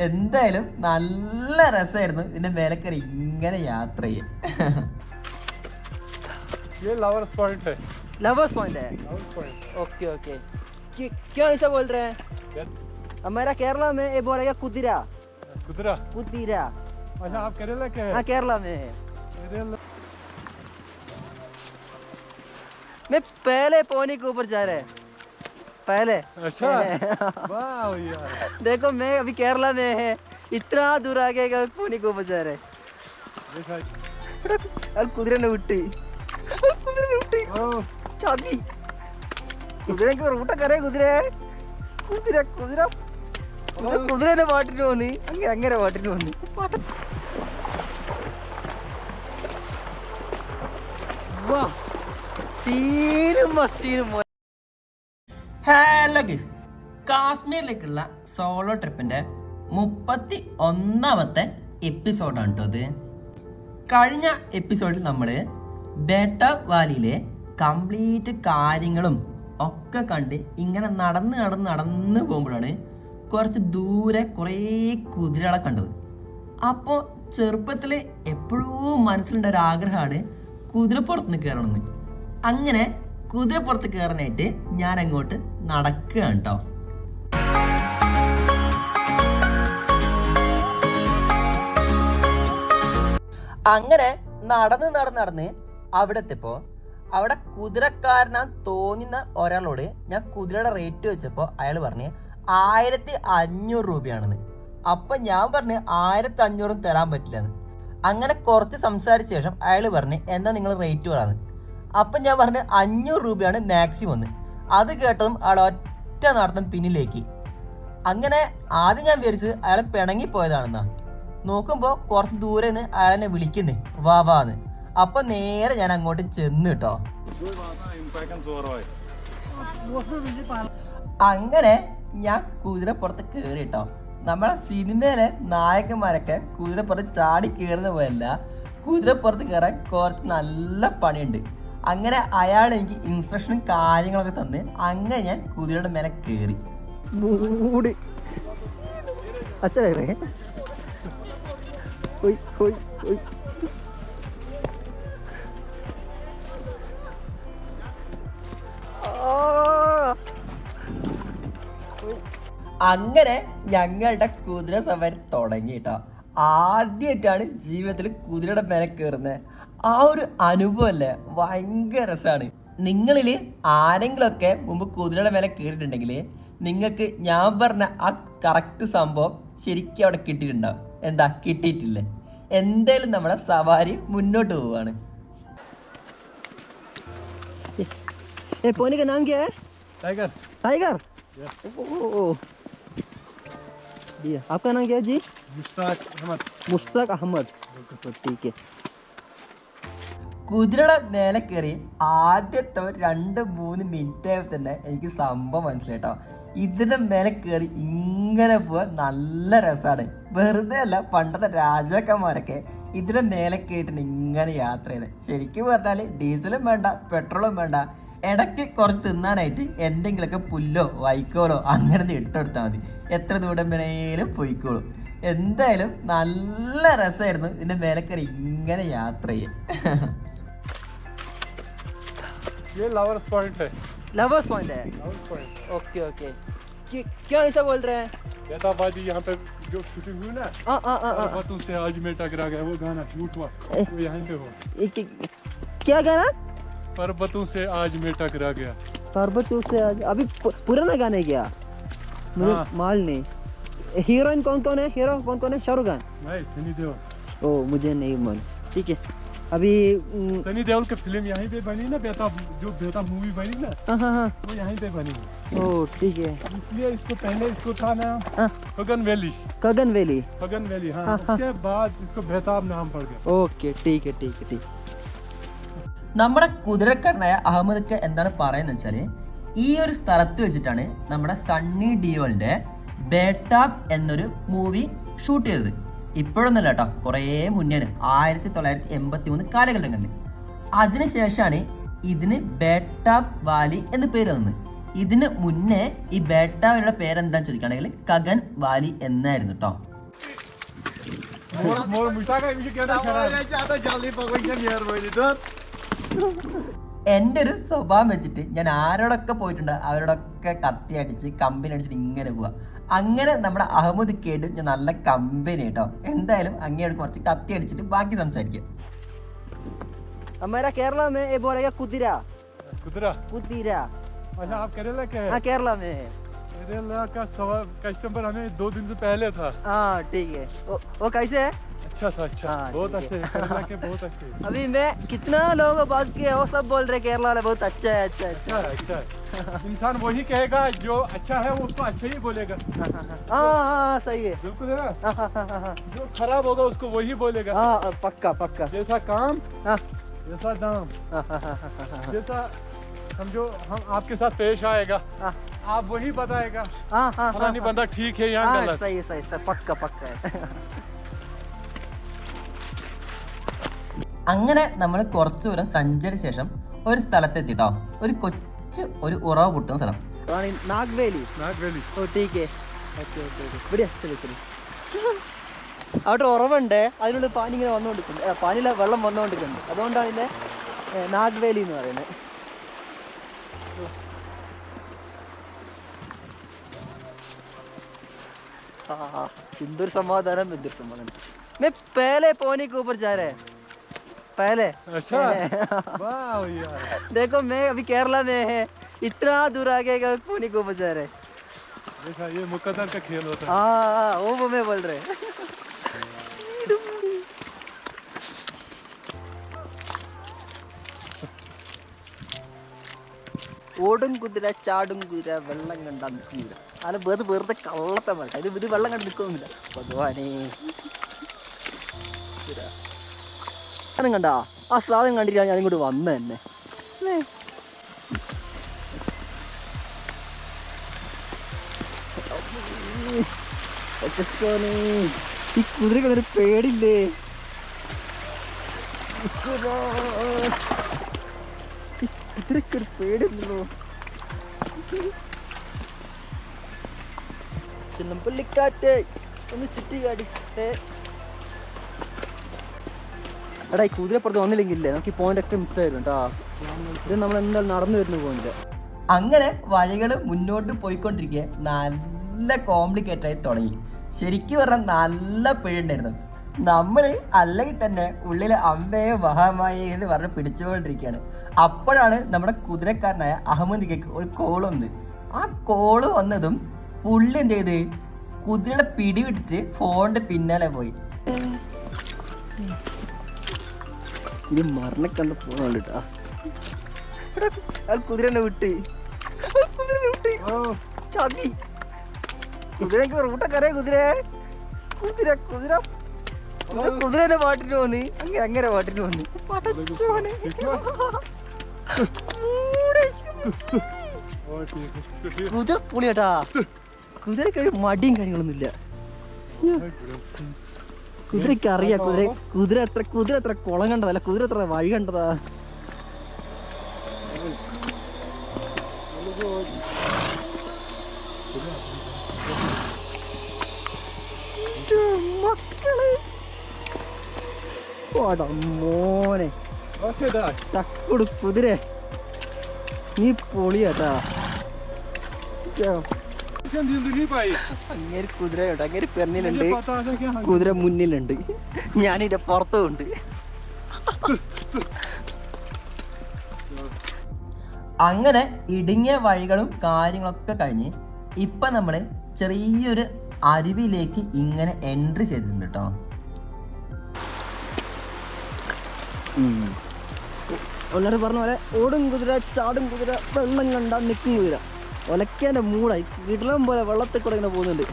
എന്തായാലും നല്ല രസമായിരുന്നു ഇതിന്റെ മേലെ കയറി ഇങ്ങനെ യാത്ര ചെയ്യാൻ. ये लवर्स पॉइंट है। लवर्स पॉइंट है। Lovers point. Okay okay. क्यों ऐसा बोल रहे हैं? हमारा केरला में ये बोलेगा कुदिरा। कुदिरा। कुदिरा। अच्छा आप केरला के हैं? हाँ केरला में है। केरला। मैं पहले पौनी के ऊपर जा रहे हैं पहले। अच्छा वाह यार। देखो मैं अभी केरला में है, इतना दूर आगे का पौनी के ऊपर जा रहे हैं। कुदिरे ने उठी चादी കുതിര റൂട്ട കരേ കുതിര കുതിര കുതിര കുതിരനെ പാട്ടിട്ട് തോന്നി അങ്ങനെ പാട്ടിട്ട് തോന്നി. ഹലോ ഗൈസ്, കാശ്മീരിലേക്കുള്ള സോളോ ട്രിപ്പിന്റെ 31ാമത്തെ എപ്പിസോഡാണ് കേട്ടോ ഇത്. കഴിഞ്ഞ എപ്പിസോഡിൽ നമ്മൾ ബേട്ട വാലിയിലെ കംപ്ലീറ്റ് കാര്യങ്ങളും ഒക്കെ കണ്ട് ഇങ്ങനെ നടന്ന് പോകുമ്പോഴാണ് കുറച്ച് ദൂരെ കുറേ കുതിരകളെ കണ്ടത്. അപ്പോൾ ചെറുപ്പത്തിൽ എപ്പോഴും മനസ്സിലുണ്ട ഒരു ആഗ്രഹമാണ് കുതിരപ്പുറത്ത് കയറണമെന്ന്. അങ്ങനെ കുതിരപ്പുറത്ത് കയറാനായിട്ട് ഞാൻ അങ്ങോട്ട് നടക്കുകയാണ് കേട്ടോ. അങ്ങനെ നടന്ന് അവിടെ എത്തിയപ്പോൾ അവിടെ കുതിരക്കാരനാ തോന്നുന്ന ഒരാളോട് ഞാൻ കുതിരയുടെ റേറ്റ് വെച്ചപ്പോൾ അയാൾ പറഞ്ഞ് 1500 രൂപയാണെന്ന്. അപ്പം ഞാൻ പറഞ്ഞ് 1500 തരാൻ പറ്റില്ലെന്ന്. അങ്ങനെ കുറച്ച് സംസാരിച്ച ശേഷം അയാൾ പറഞ്ഞ് എന്നാ നിങ്ങൾ റേറ്റ് പറയാന്ന്. അപ്പം ഞാൻ പറഞ്ഞ് 500 രൂപയാണ് മാക്സിമം എന്ന്. അത് കേട്ടതും അയാൾ ഒറ്റ നടത്തം പിന്നിലേക്ക്. അങ്ങനെ ആദ്യം ഞാൻ വിചാരിച്ചത് അയാൾ പിണങ്ങിപ്പോയതാണെന്നാ. നോക്കുമ്പോൾ കുറച്ച് ദൂരെ നിന്ന് അയാളെന്നെ വിളിക്കുന്നേ വാന്ന്. അപ്പൊ നേരെ ഞാൻ അങ്ങോട്ട് ചെന്ന് കേട്ടോ. അങ്ങനെ ഞാൻ കുതിരപ്പുറത്ത് കയറി കേട്ടോ. നമ്മളെ സിനിമയിലെ നായകന്മാരൊക്കെ കുതിരപ്പുറത്ത് ചാടി കയറുന്ന പോയല്ല, കുതിരപ്പുറത്ത് കയറാൻ കുറച്ച് നല്ല പണിയുണ്ട്. അങ്ങനെ അയാൾ എനിക്ക് ഇൻസ്ട്രക്ഷനും കാര്യങ്ങളൊക്കെ തന്ന് അങ്ങനെ ഞാൻ കുതിരയുടെ മേലെ കയറി. അങ്ങനെ ഞങ്ങളുടെ കുതിര സവാരി തുടങ്ങി കേട്ടോ. ആദ്യമായിട്ടാണ് ജീവിതത്തിൽ കുതിരയുടെ മേലെ കയറുന്നത്. ആ ഒരു അനുഭവമല്ലേ ഭയങ്കര രസമാണ്. നിങ്ങളിൽ ആരെങ്കിലുമൊക്കെ മുമ്പ് കുതിരയുടെ മേലെ കയറിയിട്ടുണ്ടെങ്കിൽ നിങ്ങൾക്ക് ഞാൻ പറഞ്ഞ ആ കറക്റ്റ് സംഭവം ശരിക്കും അവിടെ കിട്ടിയിട്ടുണ്ടാവും. എന്താ കിട്ടിയിട്ടില്ലേ? എന്തായാലും നമ്മുടെ സവാരി മുന്നോട്ട് പോവാണ്. पोनी का नाम क्या है? टाइगर। टाइगर। जी आपका नाम क्या है जी? मुश्ताक अहमद। मुश्ताक अहमद, ठीक है. കുതിരയുടെ മേലെ കയറി ആദ്യത്തെ 2-3 മിനിറ്റ് ആയപ്പോൾ തന്നെ എനിക്ക് സംഭവം മനസ്സിലായിട്ടോ. ഇതിന്റെ മേലെ കയറി ഇങ്ങനെ പോവാൻ നല്ല രസമാണ്. വെറുതെ അല്ല, പണ്ടത്തെ രാജാക്കന്മാരൊക്കെ ഇതിന്റെ മേലെ കയറിയിട്ട് ഇങ്ങനെ യാത്ര ചെയ്ത്. ശരിക്കും പറഞ്ഞാൽ ഡീസലും വേണ്ട, പെട്രോളും വേണ്ട, ഇടയ്ക്ക് കുറച്ച് തിന്നാനായിട്ട് എന്തെങ്കിലുമൊക്കെ പുല്ലോ വൈക്കോലോ അങ്ങനെ ഇട്ടെടുത്താൽ മതി. എത്ര ദൂരം വേണേലും പോയിക്കോളും. എന്തായാലും നല്ല രസമായിരുന്നു ഇതിന്റെ മേലെ കയറി ഇങ്ങനെ യാത്ര ചെയ്യാൻ. ये लवर्स पॉइंट है। लवर्स पॉइंट है। Lovers point. Okay okay. क्यों ऐसा बोल रहे हैं? बेटा वादी यहाँ पे जो शूटिंग हुई ना, पर्वतों से आज में टकरा गया, वो गाना झूठ हुआ, वो यहीं पे हुआ। क्या गाना? पर्वतों से आज में टकरा गया। पर्वतों से आज, अभी पुराना गाना क्या? मुझे माल नहीं। हीरोइन कौन कौन है? हीरो कौन कौन है? शाहरुख खान? नहीं, सनी देओल। ओ मुझे नहीं मालूम। ठीक है, अभी सनी देओल की फिल्म यहीं पे बनी ना, बेताब, जो बेताब मूवी बनी ना, हाँ वो यहीं पे बनी। ओ ठीक है, इसलिए इसको पहले इसको था ना गगन वैली। गगन वैली। गगन वैली, हाँ। उसके बाद इसको बेताब नाम पड़ गया। ओके ठीक है ठीक है ठीक। നമ്മുടെ കുതിരക്കാരനായ അഹമ്മദ് എന്താണ് പറയുന്നത് വെച്ചാൽ, ഈ ഒരു സ്ഥലത്ത് വെച്ചിട്ടാണ് നമ്മുടെ സണ്ണി ഡിയോളിന്റെ ബേട്ടാബ് എന്നൊരു മൂവി ഷൂട്ട് ചെയ്തത്. ഇപ്പോഴൊന്നുമല്ല കേട്ടോ, കുറേ മുന്നേ 1983 കാലഘട്ടങ്ങളിൽ. അതിനുശേഷമാണ് ഇതിന് ബേട്ടാബ് വാലി എന്ന് പേര് വന്നത്. ഇതിന് മുന്നേ ഈ ബേട്ടാവലിയുടെ പേരെന്താന്ന് ചോദിക്കുകയാണെങ്കിൽ ഗഗൻ വാലി എന്നായിരുന്നു കേട്ടോ. എൻ്റെ ഒരു സ്വഭാവം വെച്ചിട്ട് ഞാൻ ആരോടൊക്കെ പോയിട്ടുണ്ട് അവരോടൊക്കെ കത്തി അടിച്ച് കമ്പനി അടിച്ചിട്ട് ഇങ്ങനെ പോവാ. അങ്ങനെ നമ്മുടെ അഹമ്മദ് കേട്ട് ഞാൻ നല്ല കമ്പനി കേട്ടോ. എന്തായാലും അങ്ങോട്ട് കുറച്ച് കത്തി അടിച്ചിട്ട് ബാക്കി സംസാരിക്കാം. हमारा केरला में ये बोलेगा कुदिरा कुदरा कुदिरा। अच्छा आप केरला के हैं? हाँ केरला में है। केरला का कस्टमर हमें 2 दिन से पहले था। हाँ ठीक है। वो कैसे है? अच्छा था अच्छा हाँ, बहुत ठीक अच्छे केरला के बहुत अच्छे। अभी मैं कितना लोगों बात किया वो सब बोल रहे केरला वाले बहुत अच्छा है अच्छा अच्छा है अच्छा है इंसान वही कहेगा जो अच्छा है वो उसको अच्छा ही बोलेगा। हाँ हाँ सही है। बिल्कुल है ना। हाँ जो खराब होगा उसको वही बोलेगा। पक्का पक्का। जैसा काम हाँ जैसा दाम जैसा समझो हम आपके साथ पेश आएगा आप वही बताएगा फलानी बंदा ठीक है यहाँ गलत। सही है सही है पक्का पक्का है। അങ്ങനെ നമ്മൾ കുറച്ച് ദൂരം സഞ്ചരിച്ച ശേഷം ഒരു സ്ഥലത്തെത്തിട്ടോ. ഒരു കൊച്ചു ഒരു ഉറവ് പൊട്ടുന്ന സ്ഥലം. नागवेली नागवेली ओ ठीक है ओके ओके ओके बढ़िया चलो चलो। അവിടെ ഉറവുണ്ട് അതിനുള്ളിൽ പാനി ഇങ്ങനെ വന്നുകൊണ്ടിരിക്കുന്നുണ്ട് പാനിയിലെ വെള്ളം വന്നുകൊണ്ടിരിക്കുന്നുണ്ട് അതുകൊണ്ടാണ് ഇതിനെ നാഗ്വേലി എന്ന് പറയുന്നത്. हाँ इंदौर समाधान इंदौर समाधान मैं पहले पौनी के ऊपर जा रहे हैं पहले। अच्छा वाह यार देखो मैं अभी केरला में है इतना दूर आगे पौनी के ऊपर जा रहे हैं। देखा ये मुकद्दर का खेल होता है। हाँ वो मैं बोल रहे ഓടും കുതിര ചാടും കുതിര വെള്ളം കണ്ട നിൽക്കുന്നില്ല. അല്ല വെറുതെ കള്ളത്തെ പോലെ ഇത് വെള്ളം കണ്ട് നിൽക്കുന്നില്ല. ഭഗവാനേ സാധനം കണ്ടാ ആ സാധനം കണ്ടിട്ടാണ് ഞാൻ ഇങ്ങോട്ട് വന്നത് തന്നെ. ഈ കുതിരക്കൊരു പേടില്ലേ? കുതിരക്കൊരു പേടിയുണ്ടല്ലോ. ചിന്നപ്പള്ളിക്കാറ്റ് ഒന്ന് ചുറ്റി കാടിട്ടെ. എടാ ഈ കുതിരപ്പുറത്ത് വന്നില്ലെങ്കിലേ നമുക്ക് ഈ പോയിന്റ് ഒക്കെ മിസ്സായിരുന്നു കേട്ടോ. ഇത് നമ്മൾ എന്തായാലും നടന്നു വരുന്ന പോയിന്റ്. അങ്ങനെ വഴികൾ മുന്നോട്ട് പോയിക്കൊണ്ടിരിക്കുക നല്ല കോംപ്ലിക്കേറ്റ് ആയി തുടങ്ങി. ശരിക്കും പറഞ്ഞാൽ നല്ല പിഴയുണ്ടായിരുന്നു. നമ്മൾ അല്ലെങ്കിൽ തന്നെ ഉള്ളിൽ അമ്മയെ മഹാമായെ എന്ന് പറഞ്ഞ് പിടിച്ചുകൊണ്ടിരിക്കുകയാണ്. അപ്പോഴാണ് നമ്മുടെ കുതിരക്കാരനായ അഹമ്മദിക്ക് ഒരു കോള് വന്നത്. ആ കോള് വന്നതും പുള്ളി എന്ത് ചെയ്ത് കുതിരയുടെ പിടി വിട്ടിട്ട് ഫോണിന്റെ പിന്നാലെ പോയി. ഇത് മരണക്കണ്ട് പോകുന്നുണ്ട് കുതിരനെ വിട്ട് ചതി. കുതിരക്ക് റൂട്ടക്കറിയ കുതിര കുതിര കുതിര കുതിരനെ പാട്ടിന് പോന്ന് അങ്ങനെ പാട്ടിന് പോന്ന് കുതിര പുളിയാട്ടാ. കുതിരക്ക് ഒരു മടിയും കാര്യങ്ങളൊന്നുമില്ല. കുതിരക്ക് അറിയാം കുതിര എത്ര കുളം കണ്ടതല്ല കുതിര എത്ര വഴി കണ്ടതാ. മക്കളെ മോനെ തക്കൊടു കുതിര നീ പൊളിയാട്ടാ. അങ്ങേര് കുതിര ഉണ്ട് അങ്ങേര് പെണ്ണിലുണ്ട് കുതിര മുന്നിലുണ്ട് ഞാനിത് പുറത്തുണ്ട്. അങ്ങനെ ഇടുങ്ങിയ വഴികളും കാര്യങ്ങളൊക്കെ കഴിഞ്ഞ് ഇപ്പം നമ്മൾ ചെറിയൊരു അരുവിയിലേക്ക് ഇങ്ങനെ എൻട്രി ചെയ്തിട്ടുണ്ട് കേട്ടോ. എല്ലാവരും പറഞ്ഞ പോലെ ഓടും കുതിര ചാടും കുതിര വെള്ളം കണ്ടാൽ നിൽക്കും കുതിര. ഒലക്കാൻ്റെ മൂടായി കിടലം പോലെ വെള്ളത്തിൽ കൂടെ ഇങ്ങനെ പോകുന്നുണ്ട്.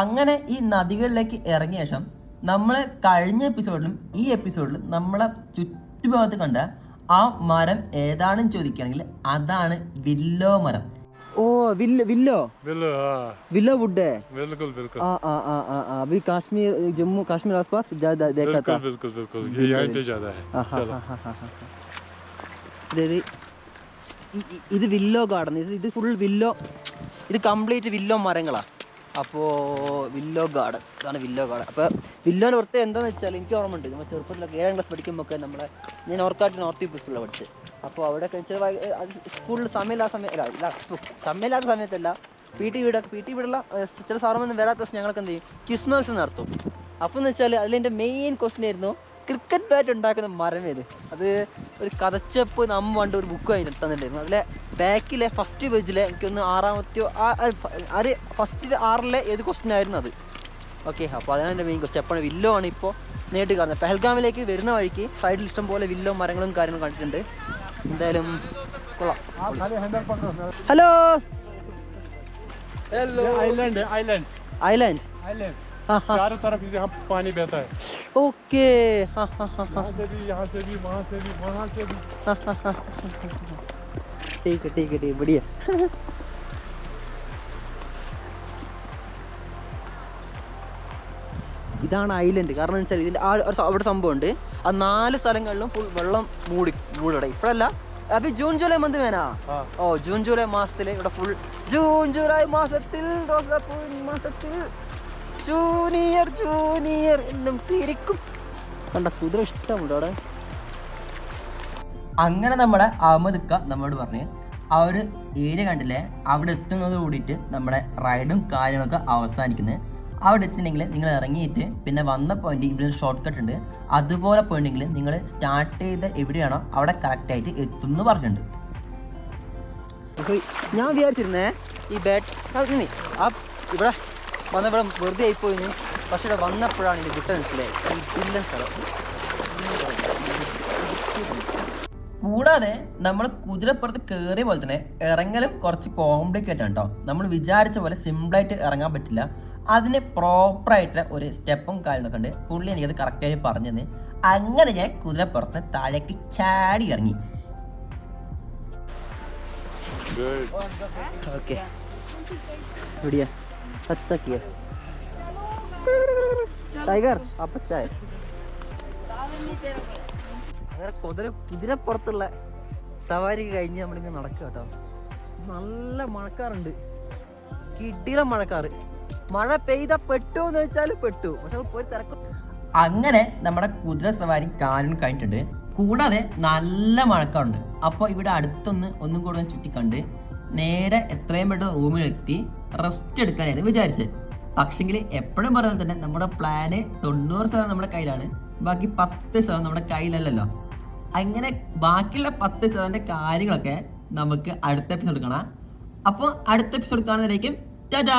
അങ്ങനെ ഈ നദികളിലേക്ക് ഇറങ്ങിയ ശേഷം നമ്മൾ കഴിഞ്ഞ എപ്പിസോഡിലും ഈ എപ്പിസോഡിലും നമ്മളെ ചുറ്റുഭാഗത്ത് കണ്ട ആ മരം ഏതാണെന്ന് ചോദിക്കുകയാണെങ്കിൽ അതാണ് വില്ലോ മരം. ओ विल्लो विल्लो बिल्कुल हाँ विल्लो वुड है बिल्कुल बिल्कुल अभी कश्मीर जम्मू कश्मीर आसपास ज्यादा देखा था बिल्कुल बिल्कुल ये यहाँ पे ज्यादा है चलो ഇത് വില്ലോ ഗാർഡൻ ഇത് ഫുൾ വില്ലോ ഇത് കംപ്ലീറ്റ് വില്ലോ മരങ്ങളാണ് അപ്പോൾ വില്ലോ ഗാർഡൻ ഇതാണ് വില്ലോ ഗാർഡൻ അപ്പോൾ വില്ലോൻ്റെ പ്രത്യേകം എന്താണെന്ന് വെച്ചാൽ എനിക്ക് ഓർമ്മയുണ്ട് നമ്മൾ ചെറുപ്പത്തിലൊക്കെ 7ാം ക്ലാസ് പഠിക്കുമ്പോൾ നമ്മളെ ഞാൻ ഓർക്കാട്ട് നോർത്ത് യു പി സ്കൂളിലാണ് പഠിച്ചത് അപ്പോൾ അവിടെയൊക്കെ വെച്ചാൽ സ്കൂളിൽ സമയമില്ലാത്ത സമയത്തല്ല പി ടി വീടുള്ള ചില സാറൊന്നും വരാത്ത ദിവസം ഞങ്ങൾക്ക് എന്ത് ചെയ്യും ക്രിസ്മസ് നടത്തും അപ്പോൾ എന്ന് വെച്ചാൽ അതിലെൻ്റെ മെയിൻ ക്വസ്റ്റ്യൻ ആയിരുന്നു ക്രിക്കറ്റ് ബാറ്റ് ഉണ്ടാക്കുന്ന മരം ഏത് അത് ഒരു കഥച്ചപ്പ് നമ്മ പണ്ട് ഒരു ബുക്ക് വാങ്ങി തന്നിട്ടുണ്ടായിരുന്നു അതിലെ ബാക്കിലെ ഫസ്റ്റ് പേജിലെ എനിക്കൊന്ന് 6ാമത്തെയോ ഫസ്റ്റ് 6ലെ ഏത് ക്വസ്റ്റ്യൻ ആയിരുന്നു അത് ഓക്കെ അപ്പോൾ അതാണ് എൻ്റെ മെയിൻ ക്വസ്റ്റ്യൻ എപ്പോഴും വില്ലോ ആണ് ഇപ്പോൾ നേരിട്ട് കാണുന്നത് പെഹൽഗാമിലേക്ക് വരുന്ന വഴിക്ക് സൈഡിൽ ഇഷ്ടം പോലെ വില്ലോ മരങ്ങളും കാര്യങ്ങളും കണ്ടിട്ടുണ്ട് എന്തായാലും കൊള്ളാം ഹലോ आइलैंड है आइलैंड ഐലാൻഡ് आइलैंड चारों तरफ से यहाँ पानी बहता है ഓക്കെ यहाँ से भी यहाँ से भी वहाँ से भी वहाँ से भी ठीक है बढ़िया ഇതാണ് ഐലൻഡ് കാരണം എന്ന് വെച്ചാൽ ഇതിൻ്റെ അവിടെ സംഭവമുണ്ട് ആ 4 സ്ഥലങ്ങളിലും ഫുൾ വെള്ളം മൂടടെ ഇപ്പോഴല്ല അപ്പൊ ജൂൺ ജൂലൈ മന്ത് വേനാ ഓ ജൂൺ ജൂലൈ മാസത്തിൽ ഇവിടെ ഫുൾ ജൂൺ ജൂലൈ മാസത്തിൽ ജൂനിയർ എന്നും തിരിക്കും കണ്ട കുതിര ഇഷ്ടമുണ്ട് അവിടെ അങ്ങനെ നമ്മുടെ അഹമ്മദ്ക്ക നമ്മളോട് പറഞ്ഞ് ആ ഒരു ഏരിയ കണ്ടില്ലേ അവിടെ എത്തുന്നത് കൂടിയിട്ട് നമ്മുടെ റൈഡും കാര്യങ്ങളൊക്കെ അവസാനിക്കുന്നത് അവിടെ എത്തിയിട്ടുണ്ടെങ്കിൽ നിങ്ങൾ ഇറങ്ങിയിട്ട് പിന്നെ വന്ന പോയിന്റ് ഇവിടെ ഒരു ഷോർട്ട് കട്ട് ഉണ്ട് അതുപോലെ പോയിട്ടുണ്ടെങ്കിൽ നിങ്ങൾ സ്റ്റാർട്ട് ചെയ്ത എവിടെയാണോ അവിടെ കറക്റ്റായിട്ട് എത്തുമെന്ന് പറഞ്ഞിട്ടുണ്ട്. ഞാൻ വിചാരിച്ചിരുന്നേ ഈ ബാറ്റ് ആ ഇവിടെ വന്നവിടെ വെറുതെ ആയിപ്പോയിന്ന് പക്ഷെ ഇവിടെ വന്നപ്പോഴാണ് ഇത് കിട്ടുക മനസ്സിലായി ഈ വില്ലൻ സ്ഥലം. കൂടാതെ നമ്മൾ കുതിരപ്പുറത്ത് കയറിയ പോലെ തന്നെ ഇറങ്ങലും കുറച്ച് കോംപ്ലിക്കേറ്റ് ആണ് കേട്ടോ. നമ്മൾ വിചാരിച്ച പോലെ സിമ്പിളായിട്ട് ഇറങ്ങാൻ പറ്റില്ല. അതിന് പ്രോപ്പറായിട്ട് ഒരു സ്റ്റെപ്പും കാര്യങ്ങളൊക്കെ ഉണ്ട്. പുള്ളി എനിക്കത് കറക്റ്റായിട്ട് പറഞ്ഞു തന്നെ. അങ്ങനെ ഞാൻ കുതിരപ്പുറത്ത് താഴേക്ക് ചാടി ഇറങ്ങി. ओके बढ़िया अच्छा किया टाइगर आप अच्छा है അങ്ങനെ കുതിരപ്പുറത്തുള്ള സവാരി കഴിഞ്ഞ് നമ്മളിങ്ങനെ നടക്കുക കേട്ടോ. നല്ല മഴക്കാറുണ്ട്, കിടിലൻ മഴക്കാറ്. മഴ പെയ്ത പെട്ടു എന്ന് വെച്ചാൽ പെട്ടു, പക്ഷെ പോയി തിരക്കും. അങ്ങനെ നമ്മുടെ കുതിര സവാരി കാര്യം കഴിഞ്ഞിട്ടുണ്ട്. കൂടാതെ നല്ല മഴക്കാറുണ്ട്. അപ്പോൾ ഇവിടെ ഒന്നും കൂടെ ചുറ്റിക്കണ്ട് നേരെ എത്രയും പെട്ടെന്ന് റൂമിലെത്തി റെസ്റ്റ് എടുക്കാനായിരുന്നു വിചാരിച്ചത്. പക്ഷെങ്കിൽ എപ്പോഴും പറയുന്നത് തന്നെ നമ്മുടെ പ്ലാന് 90% നമ്മുടെ കയ്യിലാണ്, ബാക്കി 10% നമ്മുടെ കയ്യിലല്ലല്ലോ. അങ്ങനെ ബാക്കിയുള്ള 10% കാര്യങ്ങളൊക്കെ നമുക്ക് അടുത്ത എപ്പിസോഡ് കാണാം. അപ്പോൾ അടുത്ത എപ്പിസോഡ് കാണുന്നതായിരിക്കും. ടാറ്റാ.